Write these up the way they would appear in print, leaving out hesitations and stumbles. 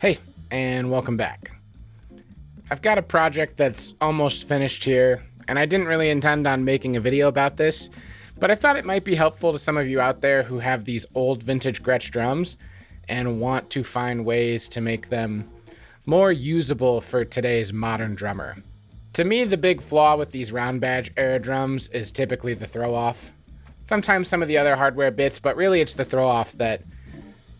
Hey, and welcome back. I've got a project that's almost finished here, and I didn't really intend on making a video about this, but I thought it might be helpful to some of you out there who have these old vintage Gretsch drums and want to find ways to make them more usable for today's modern drummer. To me, the big flaw with these round badge era drums is typically the throw-off. Sometimes some of the other hardware bits, but really it's the throw-off that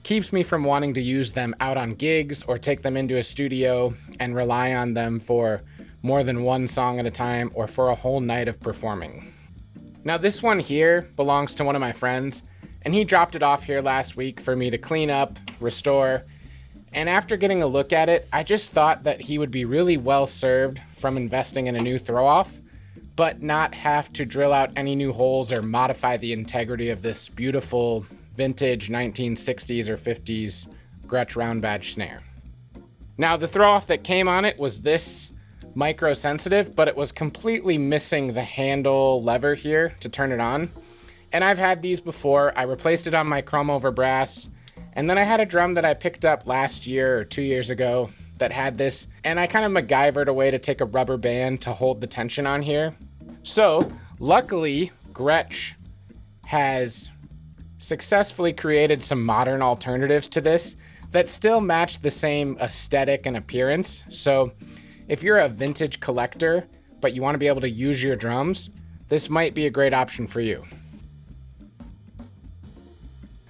keeps me from wanting to use them out on gigs or take them into a studio and rely on them for more than one song at a time or for a whole night of performing. Now this one here belongs to one of my friends, and he dropped it off here last week for me to clean up, restore, and after getting a look at it, I just thought that he would be really well served from investing in a new throw-off, but not have to drill out any new holes or modify the integrity of this beautiful vintage 1960s or 50s Gretsch round badge snare. Now the throw-off that came on it was this micro sensitive, but it was completely missing the handle lever here to turn it on. And I've had these before. I replaced it on my chrome over brass, and then I had a drum that I picked up last year or 2 years ago that had this, and I kind of MacGyvered a way to take a rubber band to hold the tension on here. So luckily Gretsch has successfully created some modern alternatives to this that still match the same aesthetic and appearance. So if you're a vintage collector, but you want to be able to use your drums, this might be a great option for you.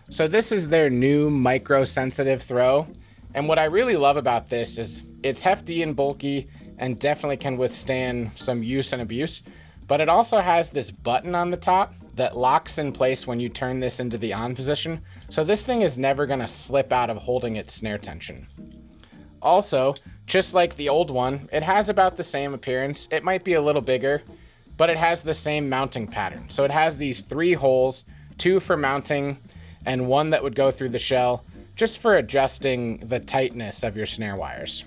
So this is their new micro sensitive throw. And what I really love about this is it's hefty and bulky and definitely can withstand some use and abuse, but it also has this button on the top that locks in place when you turn this into the on position. So this thing is never gonna slip out of holding its snare tension. Also, just like the old one, it has about the same appearance. It might be a little bigger, but it has the same mounting pattern. So it has these 3 holes, 2 for mounting and 1 that would go through the shell, just for adjusting the tightness of your snare wires.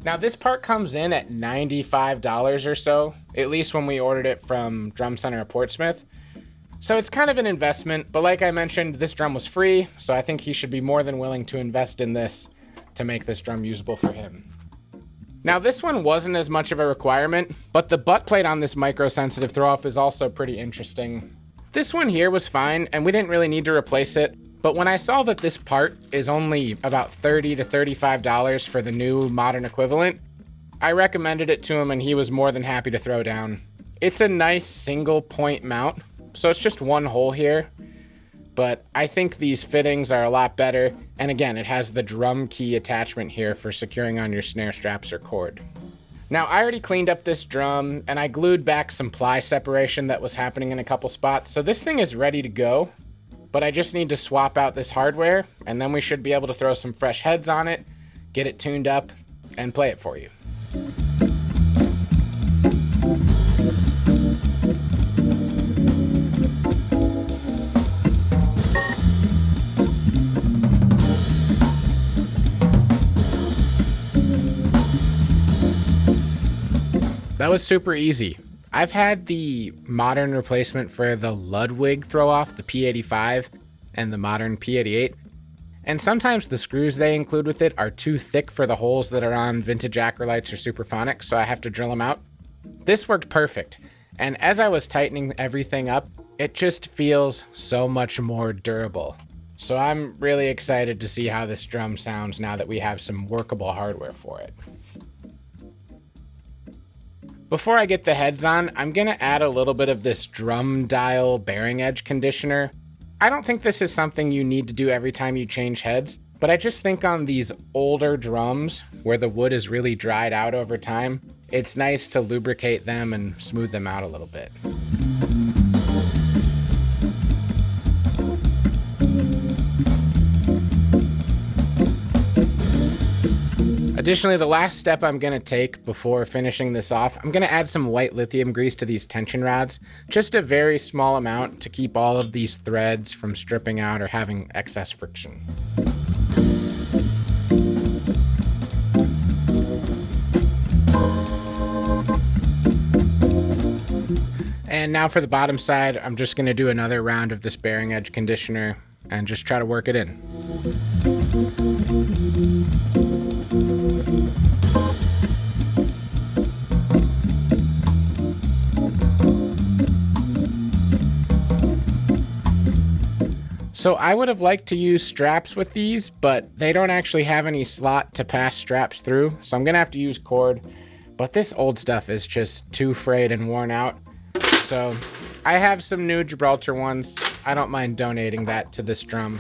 Now this part comes in at $95 or so, at least when we ordered it from Drum Center at Portsmouth. So it's kind of an investment, but like I mentioned, this drum was free, so I think he should be more than willing to invest in this to make this drum usable for him. Now this one wasn't as much of a requirement, but the butt plate on this micro sensitive throw-off is also pretty interesting. This one here was fine, and we didn't really need to replace it, but when I saw that this part is only about $30 to $35 for the new modern equivalent, I recommended it to him and he was more than happy to throw down. It's a nice single point mount, so it's just 1 hole here, but I think these fittings are a lot better. And again, it has the drum key attachment here for securing on your snare straps or cord. Now I already cleaned up this drum and I glued back some ply separation that was happening in a couple spots. So this thing is ready to go, but I just need to swap out this hardware and then we should be able to throw some fresh heads on it, get it tuned up, and play it for you. That was super easy. I've had the modern replacement for the Ludwig throw-off, the P85, and the modern P88. And sometimes the screws they include with it are too thick for the holes that are on vintage Acrylites or Superphonics, so I have to drill them out. This worked perfect. And as I was tightening everything up, it just feels so much more durable. So I'm really excited to see how this drum sounds now that we have some workable hardware for it. Before I get the heads on, I'm gonna add a little bit of this drum dial bearing edge conditioner. I don't think this is something you need to do every time you change heads, but I just think on these older drums where the wood is really dried out over time, it's nice to lubricate them and smooth them out a little bit. Additionally, the last step I'm going to take before finishing this off, I'm going to add some white lithium grease to these tension rods, just a very small amount to keep all of these threads from stripping out or having excess friction. And now for the bottom side, I'm just going to do another round of this bearing edge conditioner and just try to work it in. So I would have liked to use straps with these, but they don't actually have any slot to pass straps through, so I'm gonna have to use cord. But this old stuff is just too frayed and worn out. So I have some new Gibraltar ones. I don't mind donating that to this drum.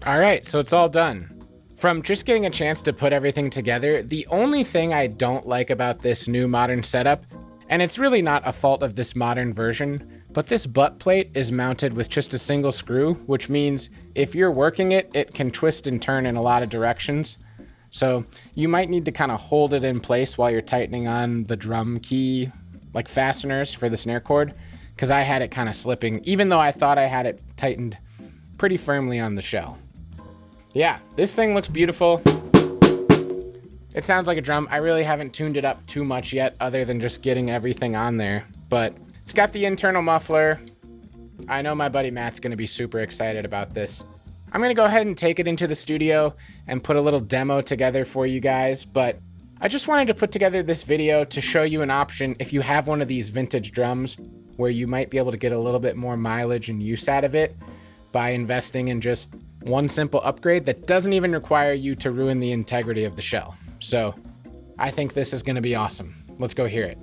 All right, so it's all done. From just getting a chance to put everything together, the only thing I don't like about this new modern setup, and it's really not a fault of this modern version, but this butt plate is mounted with just a single screw, which means if you're working it, it can twist and turn in a lot of directions. So you might need to kind of hold it in place while you're tightening on the drum key, like fasteners for the snare cord, because I had it kind of slipping, even though I thought I had it tightened pretty firmly on the shell. Yeah, this thing looks beautiful. It sounds like a drum. I really haven't tuned it up too much yet, other than just getting everything on there. But it's got the internal muffler. I know my buddy Matt's gonna be super excited about this. I'm gonna go ahead and take it into the studio and put a little demo together for you guys, but I just wanted to put together this video to show you an option if you have one of these vintage drums where you might be able to get a little bit more mileage and use out of it by investing in just one simple upgrade that doesn't even require you to ruin the integrity of the shell. So I think this is going to be awesome. Let's go hear it.